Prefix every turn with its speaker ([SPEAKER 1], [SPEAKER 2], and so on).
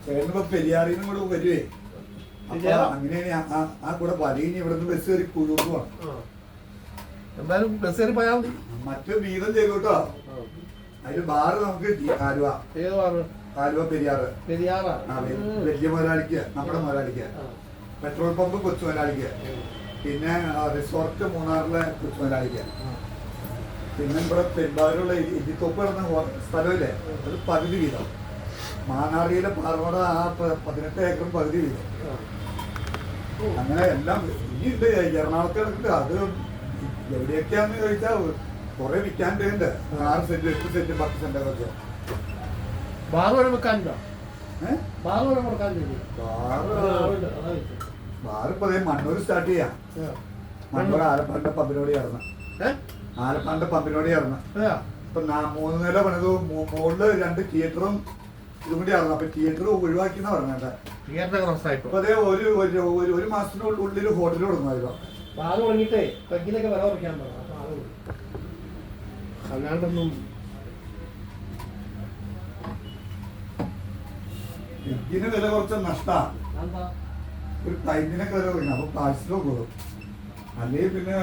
[SPEAKER 1] ചേട്ടനിപ്പോ പെരിയാറിനും കൂടെ വരുവേ. അപ്പൊ അങ്ങനെയാണ് ആ കൂടെ വലിയ ഇവിടുന്ന് ബസ് കയറി കുഴൂർ
[SPEAKER 2] എന്തായാലും ബസ് കയറി പോയാൽ മതി.
[SPEAKER 1] മറ്റു വീതം ചെയ്തു കേട്ടോ. അതില് ബാറ് നമുക്ക് ആലുവ.
[SPEAKER 2] ഏത് ബാറ്?
[SPEAKER 1] ആലുവ പെരിയാറ്.
[SPEAKER 2] പെരിയാറാ?
[SPEAKER 1] വലിയ മുതലാളിക്ക്, നമ്മുടെ മുതലാളിക്ക്. പെട്രോൾ പമ്പ് കൊച്ചു മുതലാളിക്ക്. പിന്നെ റിസോർട്ട് മൂന്നാറിലെ കൊച്ചു മുതലാളിക്ക്. പിന്നെ ഇവിടെ പെരുമ്പാവൂരുള്ള ഇരിത്തോപ്പ് കിടന്ന സ്ഥലമില്ലേ, അത് പകുതി വീതം. മാനാറിയിലെ പാറമട ആ 18 ഏക്കറും പകുതി വീതം. അങ്ങനെ എല്ലാം ഇനിയുണ്ട്. എറണാകുളത്ത് കിടക്കുന്നുണ്ട്. അത് എവിടെയൊക്കെയാന്ന് ചോദിച്ചാൽ കുറെ വിൽക്കാണ്ട്. 6 സെന്റ് 8 സെന്റ് 10 സെന്റൊക്കെ.
[SPEAKER 2] ബാറ് വരെ വെക്കാനുണ്ടോ? ബാറ് വരെ കൊടുക്കാനില്ല.
[SPEAKER 1] ബാറ് ഇപ്പൊ മണ്ണൂർ സ്റ്റാർട്ട് ചെയ്യാം. മണ്ണൂർ ആലപ്പാടിന്റെ പമ്പിനോട് ചേർന്ന്. ആലപ്പാടിന്റെ പമ്പിനോട് ചേർന്ന് ഇപ്പൊ 3 നില പണിത്. മുകളില് 2 തിയേറ്ററും ഇതും കൂടി ആയിരുന്നു. അപ്പൊ തിയേറ്റർ ഒഴിവാക്കിന്നാ പറഞ്ഞത്. അപ്പൊ അതേ ഒരു മാസത്തിനുള്ളിൽ ഹോട്ടൽ കൊടുക്കുമായിരുന്നു.
[SPEAKER 2] ബാറ് തുടങ്ങിയിട്ടേ പെങ്കിലൊക്കെ വില കുറയ്ക്കാൻ അല്ലാണ്ടൊന്നും
[SPEAKER 1] പെങ്കിന് വില കുറച്ച നഷ്ടമാണ്. ഒരു ടൈമിനൊക്കെ വില കുറയ്ക്കണം. അപ്പൊ പാഴ്സലോ കൂടും. അല്ലെങ്കിൽ പിന്നെ